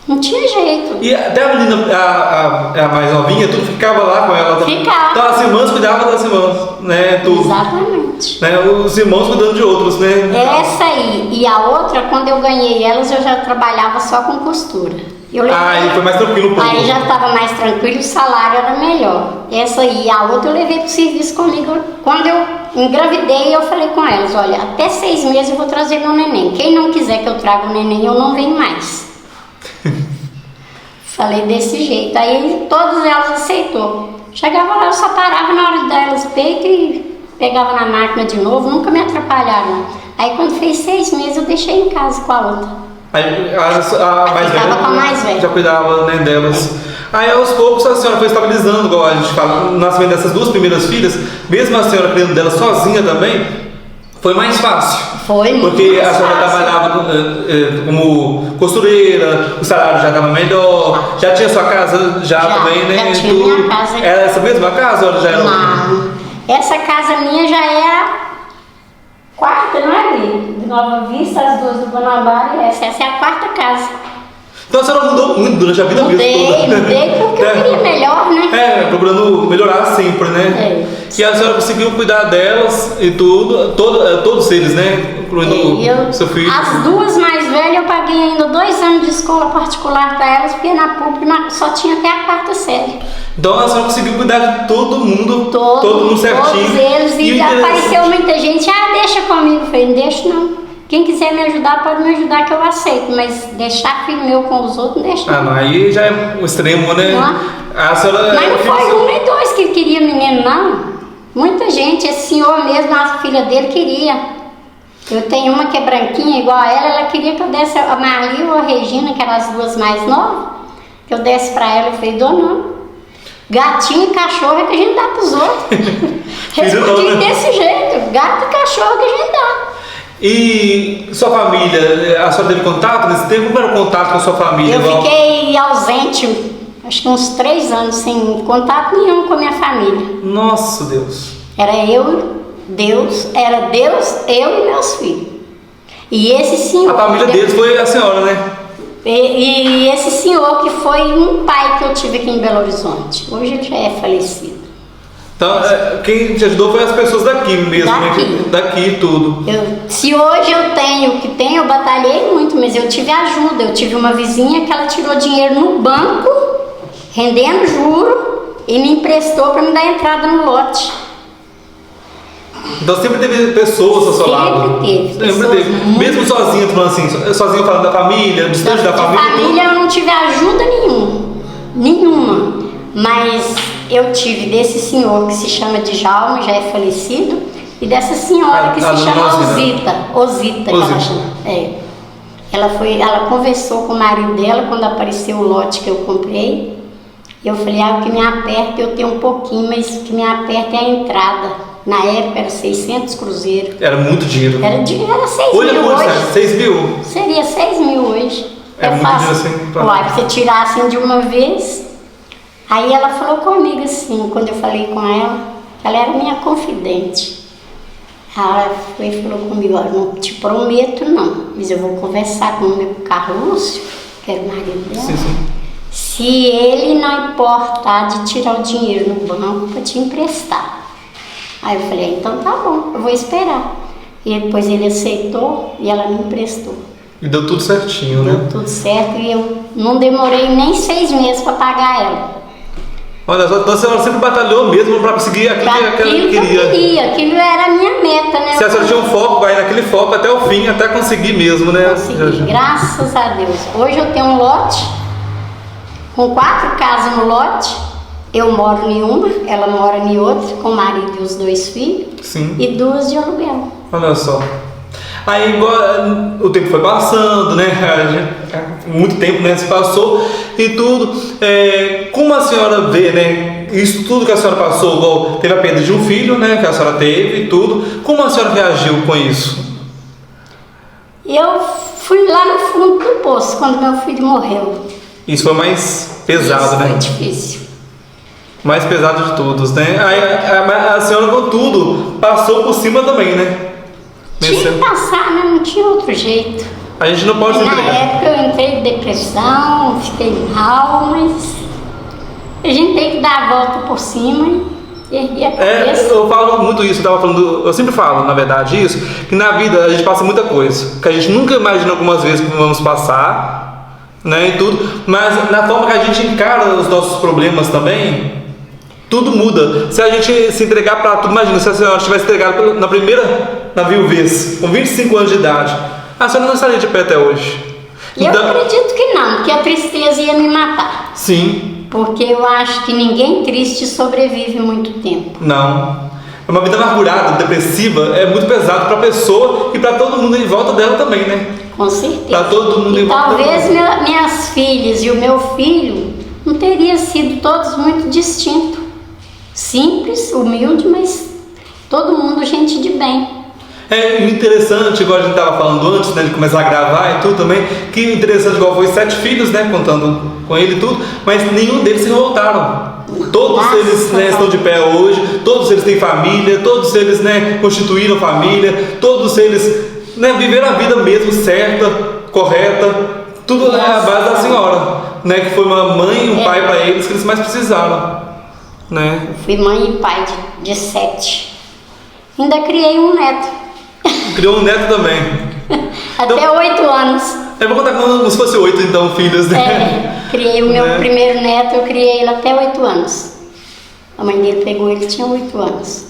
Não tinha jeito. E até a menina, a mais novinha, tudo ficava lá com ela. Ficava. Então as irmãs cuidavam das irmãs, né? Tudo. Exatamente. Né? Os irmãos cuidando de outros, né? Essa aí. E a outra, quando eu ganhei elas, eu já trabalhava só com costura. Aí foi mais tranquilo um pouco. Aí já estava mais tranquilo, o salário era melhor. Essa aí, a outra eu levei para o serviço comigo. Quando eu engravidei, eu falei com elas, olha, até 6 meses eu vou trazer meu neném. Quem não quiser que eu traga o neném, eu não venho mais. Falei desse jeito. Aí todas elas aceitou. Chegava lá, eu só parava na hora delas peito e pegava na máquina de novo, nunca me atrapalharam. Aí quando fez 6 meses, eu deixei em casa com a outra. Aí a mais Ficava com a mais velha. já cuidava, né, delas. Aí aos poucos a senhora foi estabilizando, igual a gente fala, no nascimento dessas 2 primeiras filhas, mesmo a senhora criando delas sozinha também, foi mais fácil. Foi muito Porque mais a senhora fácil. trabalhava como costureira, o salário já estava melhor, já tinha sua casa já também, né? Já tinha minha casa. Era essa mesma casa ou já era outra? Não. Essa casa minha já é a 4ª, não é ali? De Nova Vista, as 2 do Guanabara e essa. Essa é a 4ª casa. Então a senhora mudou muito durante a vida mesmo toda. Mudei porque eu queria melhor, né? Procurando melhorar sempre, né? E a senhora conseguiu cuidar delas e tudo, todos eles, né? Incluindo seu filho. As 2 mais velhas eu paguei ainda 2 anos de escola particular para elas, porque na pública só tinha até a 4ª série. Então a senhora conseguiu cuidar de todo mundo, todo mundo certinho. Todos eles, e apareceu muita gente, deixa comigo. Eu falei, não deixa não. Quem quiser me ajudar, pode me ajudar que eu aceito, mas deixar filho meu com os outros, não deixa não. Não, aí já é o extremo, né? A senhora, Mas não foi 1 nem 2 que queria menino, não. Muita gente, esse senhor mesmo, a filha dele queria. Eu tenho uma que é branquinha, igual a ela queria que eu desse a Marli ou a Regina, que eram as 2 mais novas, que eu desse pra ela. Eu falei, dou não. Gatinho e cachorro é que a gente dá pros outros. Respondi desse jeito, gato e cachorro que a gente dá. E sua família, a senhora teve contato nesse tempo? Como era o contato com a sua família? Eu fiquei ausente, acho que uns 3 anos, sem contato nenhum com a minha família. Nossa, Deus. Era Deus, eu e meus filhos. E esse senhor... A família deles foi a senhora, né? E esse senhor que foi um pai que eu tive aqui em Belo Horizonte. Hoje ele já é falecido. Então, quem te ajudou foi as pessoas daqui mesmo, Daqui. né? Daqui e tudo. Se hoje eu tenho o que tenho, eu batalhei muito, mas eu tive ajuda. Eu tive uma vizinha que ela tirou dinheiro no banco, rendendo juro, e me emprestou para me dar entrada no lote. Então sempre teve pessoas ao seu lado. Sempre teve. Mesmo sozinha, falando assim, sozinha falando da família, distante da família. família eu não tive ajuda nenhuma. Mas eu tive desse senhor que se chama Djalma, já é falecido, e dessa senhora que se chama Osita, que ela chama. Ela conversou com o marido dela quando apareceu o lote que eu comprei. Eu falei, o que me aperta, eu tenho um pouquinho, mas o que me aperta é a entrada. Na época era 600 cruzeiros. Era muito dinheiro. Era 6 hoje mil hoje. 6 mil? Seria 6 mil hoje. É muito dinheiro assim. Pra você tirar assim de uma vez. Aí ela falou comigo assim, quando eu falei com ela era minha confidente. Ela foi e falou comigo, olha, não te prometo não, mas eu vou conversar com o meu Carlos Lúcio, que era o marido dela. Sim. Se ele não importar de tirar o dinheiro no banco para te emprestar. Aí eu falei, então tá bom, eu vou esperar. E depois ele aceitou e ela me emprestou. E deu tudo certinho, né? Deu tudo certo e eu não demorei nem 6 meses para pagar ela. Olha só, então a senhora sempre batalhou mesmo para conseguir aquilo que ela queria. Aquilo era a minha meta, né? Se a senhora tinha um foco, vai naquele foco até o fim, até conseguir mesmo, né? Consegui, graças a Deus. Hoje eu tenho um lote, com 4 casas no lote, Eu moro em uma, ela mora em outra, com o marido e os 2 filhos. Sim. E 2 de aluguel. Olha só. Aí o tempo foi passando, né? Muito tempo, né? Se passou e tudo. Como a senhora vê, né? Isso tudo que a senhora passou, igual teve a perda de um filho, né? Que a senhora teve e tudo. Como a senhora reagiu com isso? Eu fui lá no fundo do poço quando meu filho morreu. Isso foi mais pesado, Isso né? foi difícil. Mais pesado de todos, né? Aí a senhora com tudo passou por cima também, né? Tinha que passar, né? Não tinha outro jeito. A gente não pode se Na entregar. época eu entrei em depressão, fiquei mal, mas a gente tem que dar a volta por cima e erguer a cabeça. Eu falo muito isso, eu sempre falo, na verdade, isso, que na vida a gente passa muita coisa, que a gente nunca imagina algumas vezes que vamos passar, né, e tudo, mas na forma que a gente encara os nossos problemas também, tudo muda. Se a gente se entregar para tudo, imagina se a senhora tivesse entregado na primeira viuvez, com 25 anos de idade, a senhora não estaria de pé até hoje. Eu acredito que não, que a tristeza ia me matar. Sim. Porque eu acho que ninguém triste sobrevive muito tempo. Não. Uma vida amargurada, depressiva, é muito pesado para a pessoa e para todo mundo em volta dela também, né? Com certeza. Para todo mundo em volta talvez minhas filhas e o meu filho não teriam sido todos muito distintos. Simples, humilde, mas todo mundo gente de bem. É interessante, igual a gente estava falando antes, né, de começar a gravar e tudo também, que interessante, igual foi 7 filhos, né, contando com ele e tudo, mas nenhum deles se revoltaram. Todos eles, né, estão de pé hoje, todos eles têm família, todos eles, né, constituíram família, todos eles, né, viveram a vida mesmo certa, correta, tudo é a base da senhora, né, que foi uma mãe e um pai para eles que eles mais precisaram, né. Eu fui mãe e pai de 7. Ainda criei um neto. Criou um neto também. Até 8 anos. Eu vou contar como se fosse 8 então filhos, né? Criei o meu primeiro neto, eu criei ele até 8 anos. A mãe dele pegou ele, tinha 8 anos.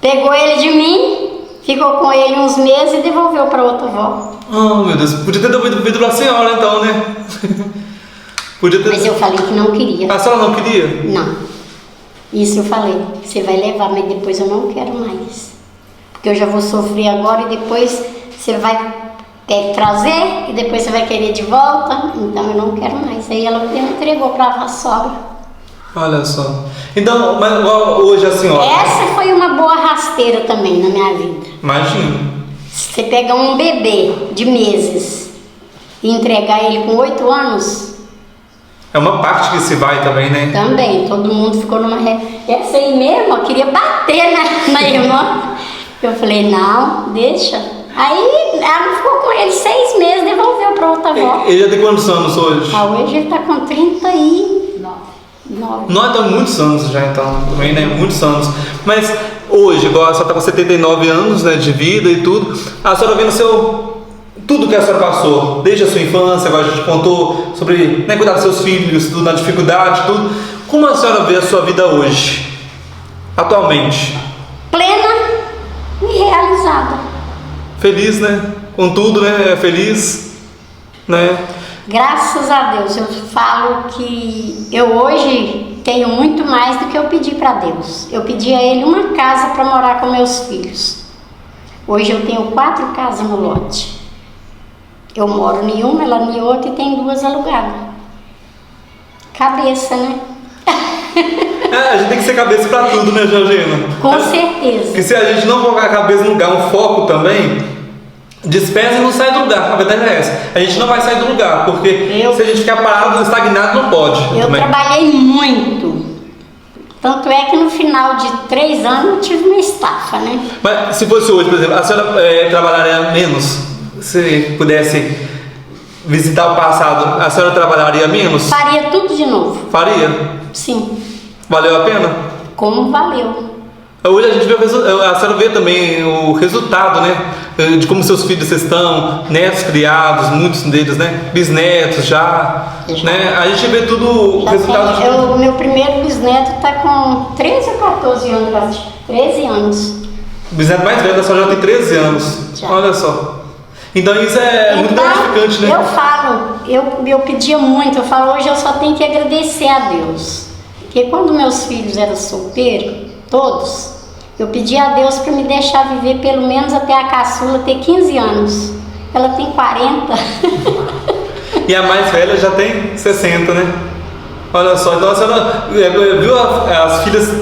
Pegou ele de mim, ficou com ele uns meses e devolveu para outra avó. Oh, meu Deus, podia ter devolvido para a senhora então, né? Podia ter... Mas eu falei que não queria. A senhora não queria? Não. Isso eu falei, você vai levar, mas depois eu não quero mais. Porque eu já vou sofrer agora e depois você vai ter que trazer e depois você vai querer de volta. Então eu não quero mais. Aí ela me entregou para a sogra. Olha só. Então, mas hoje a senhora... Essa foi uma boa rasteira também na minha vida. Imagina. Você pegar um bebê de meses e entregar ele com 8 anos... É uma parte que se vai também, né? Também, todo mundo ficou numa... Essa aí mesmo, eu queria bater na irmã. Eu falei, não, deixa. Aí ela ficou com ele 6 meses, devolveu para outra avó. Ele já tem quantos anos hoje? Hoje ele tá com 39. Não, então muitos anos já então, também, né? Muitos anos. Mas hoje, igual a senhora tá com 79 anos, né, de vida e tudo, a senhora vendo tudo que a senhora passou, desde a sua infância, agora a gente contou sobre, né, cuidar dos seus filhos, tudo na dificuldade, tudo. Como a senhora vê a sua vida hoje, atualmente? Plena e realizada. Feliz, né? Com tudo, né? Feliz, né? Graças a Deus, eu falo que eu hoje tenho muito mais do que eu pedi para Deus. Eu pedi a Ele uma casa para morar com meus filhos. Hoje eu tenho 4 casas no lote. Eu moro em uma, ela em outra e tem 2 alugadas. Cabeça, né? A gente tem que ser cabeça pra tudo, né, Georgina? Com certeza. Porque se a gente não colocar a cabeça no lugar, um foco também, despesa e não sai do lugar. A verdade é essa. A gente não vai sair do lugar, porque se a gente ficar parado, estagnado, não pode. Eu trabalhei muito. Tanto é que no final de 3 anos eu tive uma estafa, né? Mas se fosse hoje, por exemplo, a senhora trabalharia menos? Se pudesse visitar o passado, a senhora trabalharia menos? Faria tudo de novo. Faria? Sim. Valeu a pena? Como valeu. Hoje a gente vê a senhora vê também o resultado, né? De como seus filhos estão, netos criados, muitos deles, né? Bisnetos já. Né? A gente vê tudo o resultado. O meu primeiro bisneto está com 13 ou 14 anos, acho. 13 anos. O bisneto mais velho da senhora já tem 13 anos. Já. Olha só. Então isso é muito gratificante, né? Eu falo, eu pedia muito, eu falo, hoje eu só tenho que agradecer a Deus. que quando meus filhos eram solteiros, todos, eu pedi a Deus para me deixar viver pelo menos até a caçula ter 15 anos. Ela tem 40. E a mais velha já tem 60, né? Olha só, então a senhora viu as filhas,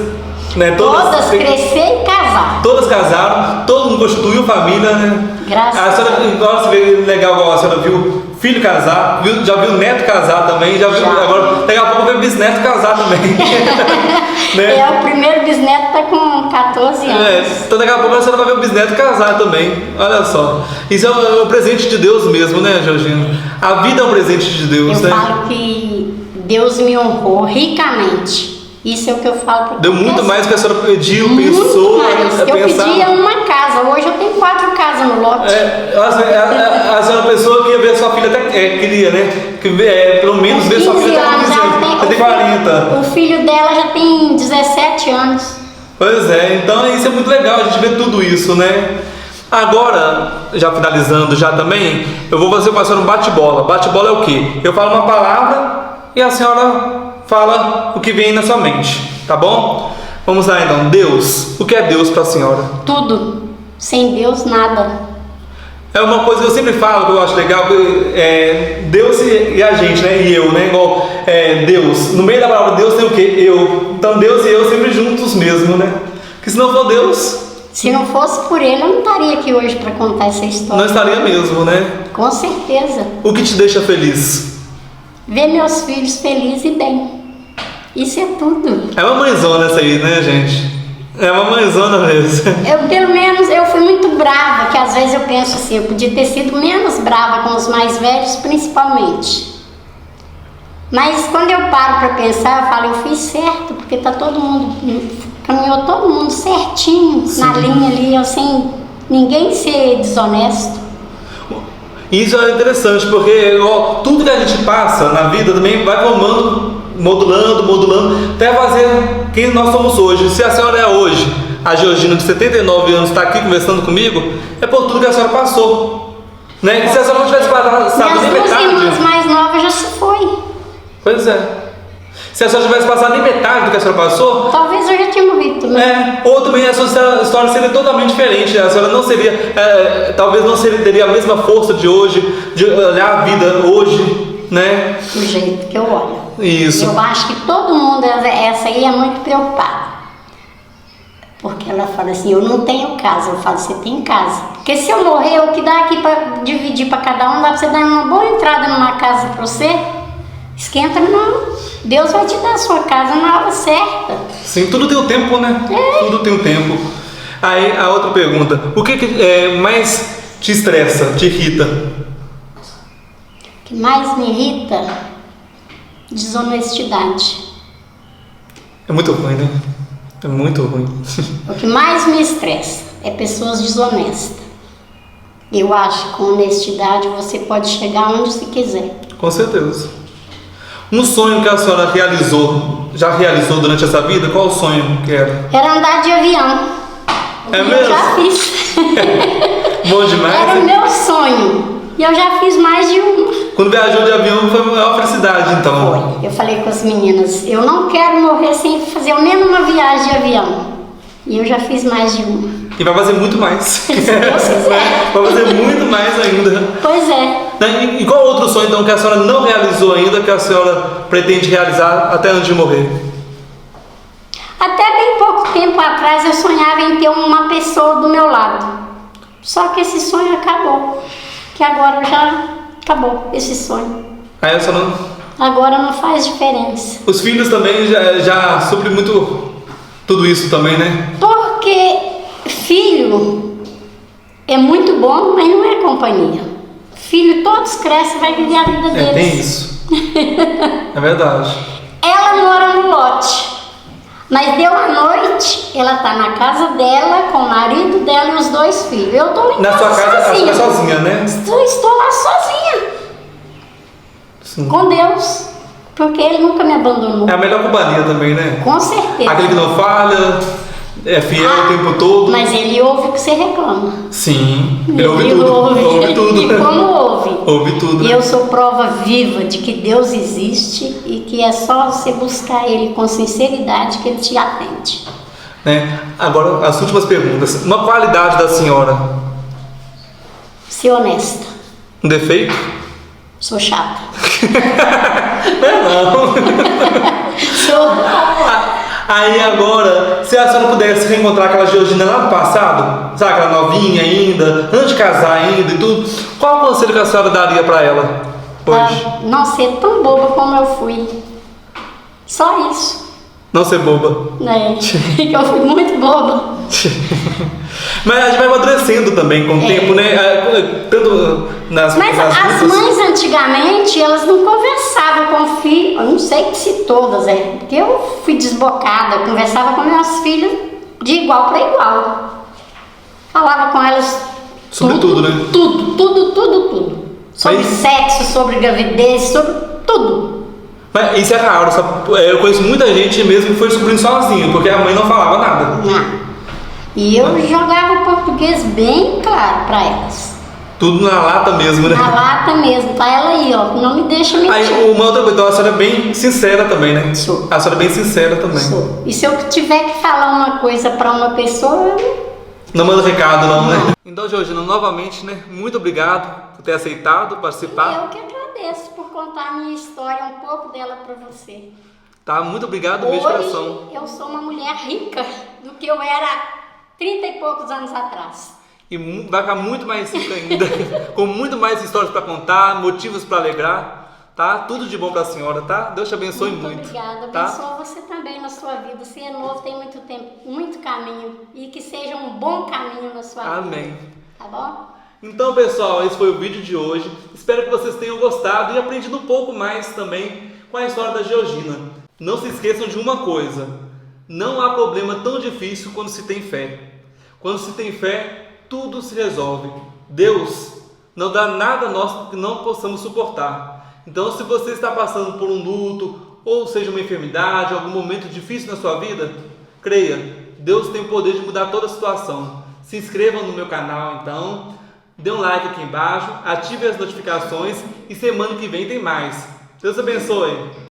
né? Todas crescer e casar. Todas casaram, todo mundo constituiu família, né? Graças a senhora, agora você vê legal, a senhora viu filho casar, já viu neto casar também, já viu, agora daqui a pouco vê bisneto casar também. Né? É, o primeiro bisneto tá com 14 anos. Então daqui a pouco a senhora vai ver o bisneto casar também, olha só. Isso é um presente de Deus mesmo, né, Georgina? A vida é um presente de Deus, eu né? falo que Deus me honrou ricamente. Isso é o que eu falo para Deu muito mais do que a senhora pediu, pensou. Mais. Eu pedia uma casa, hoje eu tenho 4 casas no lote. A senhora pensou que ia ver sua filha até queria, né? Que pelo menos ver sua filha até 15 anos. Você tem 40. O filho dela já tem 17 anos. Pois é, então isso é muito legal, a gente vê tudo isso, né? Agora, já finalizando já também, eu vou fazer com a senhora um bate-bola. Bate-bola é o quê? Eu falo uma palavra e a senhora fala o que vem na sua mente, tá bom? Vamos lá então. Deus, o que é Deus para a senhora? Tudo. Sem Deus, nada. É uma coisa que eu sempre falo, que eu acho legal, Deus e a gente, né? E eu, né? Igual Deus. No meio da palavra Deus tem o quê? Eu. Então Deus e eu sempre juntos mesmo, né? Porque se não for Deus... Se não fosse por Ele, eu não estaria aqui hoje para contar essa história. Não estaria mesmo, né? Com certeza. O que te deixa feliz? Ver meus filhos felizes e bem. Isso é tudo. É uma mãezona essa aí, né, gente? É uma mãezona mesmo. Pelo menos, eu fui muito brava, que às vezes eu penso assim, eu podia ter sido menos brava com os mais velhos, principalmente. Mas quando eu paro para pensar, eu falo, eu fiz certo, porque tá todo mundo, caminhou todo mundo certinho. Sim. Na linha ali, sem ninguém ser desonesto. Isso é interessante, porque tudo que a gente passa na vida também vai formando, modulando, até fazer quem nós somos hoje. Se a senhora é hoje, a Georgina de 79 anos está aqui conversando comigo, é por tudo que a senhora passou, né? E se a senhora não tivesse passado nem metade... Minhas 2 irmãs mais novas já se foi. Pois é. Se a senhora tivesse passado nem metade do que a senhora passou... Talvez eu já tinha morrido também. Ou também a sua história seria totalmente diferente. A senhora não seria... talvez não teria a mesma força de hoje, de olhar a vida hoje, né? Do jeito que eu olho. Isso. Eu acho que todo mundo, essa aí é muito preocupada. Porque ela fala assim, eu não tenho casa. Eu falo, você tem casa. Porque se eu morrer, o que dá aqui para dividir para cada um, dá para você dar uma boa entrada numa casa para você. Esquenta não. Deus vai te dar a sua casa na hora certa. Sim, tudo tem um tempo, né? Tudo tem um tempo. Aí a outra pergunta, o que mais te estressa, te irrita? O que mais me irrita? Desonestidade. É muito ruim, né? É muito ruim. O que mais me estressa é pessoas desonestas. Eu acho que com honestidade você pode chegar onde você quiser. Com certeza. Um sonho que a senhora já realizou durante essa vida, qual o sonho que era? Era andar de avião. É mesmo? Eu já fiz. Bom demais. Era o meu sonho. E eu já fiz mais de um. Quando viajou de avião foi uma felicidade, então. Foi. Eu falei com as meninas, eu não quero morrer sem fazer ao menos uma viagem de avião. E eu já fiz mais de uma. E vai fazer muito mais. Se Deus quiser. Vai fazer muito mais ainda. Pois é. E qual outro sonho, então, que a senhora não realizou ainda, que a senhora pretende realizar até antes de morrer? Até bem pouco tempo atrás eu sonhava em ter uma pessoa do meu lado. Só que esse sonho acabou. Que agora já acabou esse sonho. Aí a senhora não... Agora não faz diferença. Os filhos também já suprem muito tudo isso também, né? Porque filho é muito bom, mas não é companhia. Filho, todos crescem e vai viver a vida deles. Tem isso. É verdade. Ela mora no lote. Mas deu a noite, ela tá na casa dela, com o marido dela e os 2 filhos. Eu tô lá em Na sua casa, sozinha. a senhora sozinha, né? Estou lá sozinha. Sim. Com Deus. Porque Ele nunca me abandonou. É a melhor companhia também, né? Com certeza. Aquele que não falha, É fiel o tempo todo. Mas ele ouve o que você reclama. Sim, ele ouve Ele tudo. ouve. Tudo. E como ouve? Ouve tudo. E eu sou prova viva de que Deus existe e que é só você buscar Ele com sinceridade que Ele te atende. Né? Agora, as últimas perguntas. Uma qualidade da senhora? Ser honesta. Um defeito? Sou chata. Não. Sou... Aí agora, se a senhora pudesse reencontrar aquela Georgina lá do passado, sabe, aquela novinha ainda, antes de casar ainda e tudo, qual o conselho que a senhora daria pra ela hoje? Não ser tão boba como eu fui. Só isso. Não ser boba. Né? Que eu fui muito boba. Mas a gente vai amadurecendo também com o tempo, né? Tanto nas Mas nas as lutas. mães antigamente, elas não conversavam com o filho, eu não sei se todas, porque eu fui desbocada, eu conversava com meus filhos de igual para igual. Falava com elas Sobre tudo, né? Tudo. Sobre Mas- sexo, sobre gravidez, sobre tudo. Mas isso é raro, sabe? Eu conheço muita gente mesmo que foi descobrindo sozinho, porque a mãe não falava nada. Não. E eu jogava o português bem claro para elas. Tudo na lata mesmo, né? Na lata mesmo, tá ela aí, ó, não me deixa mentir. Aí uma outra coisa, então a senhora é bem sincera também, né? Sou. A senhora é bem sincera também. Sou. E se eu tiver que falar uma coisa para uma pessoa, Não manda recado não, né? Então, Georgina, novamente, né? Muito obrigado por ter aceitado participar. eu que agradeço por contar a minha história, um pouco dela para você. Tá? Muito obrigado mesmo de coração. Hoje eu sou uma mulher rica do que eu era 30 e poucos anos atrás. E vai ficar muito mais rica ainda, com muito mais histórias para contar, motivos para alegrar, tá? Tudo de bom para a senhora, tá? Deus te abençoe muito. Obrigada, tá? abençoa você também na sua vida. Você é novo, tem muito tempo, muito caminho, e que seja um bom caminho na sua vida. Amém. Tá bom? Então, pessoal, esse foi o vídeo de hoje. Espero que vocês tenham gostado e aprendido um pouco mais também com a história da Georgina. Não se esqueçam de uma coisa: não há problema tão difícil quando se tem fé. Quando se tem fé, tudo se resolve. Deus não dá nada a nós que não possamos suportar. Então, se você está passando por um luto, ou seja uma enfermidade, algum momento difícil na sua vida, creia, Deus tem o poder de mudar toda a situação. Se inscrevam no meu canal, então, dê um like aqui embaixo, ative as notificações e semana que vem tem mais. Deus abençoe!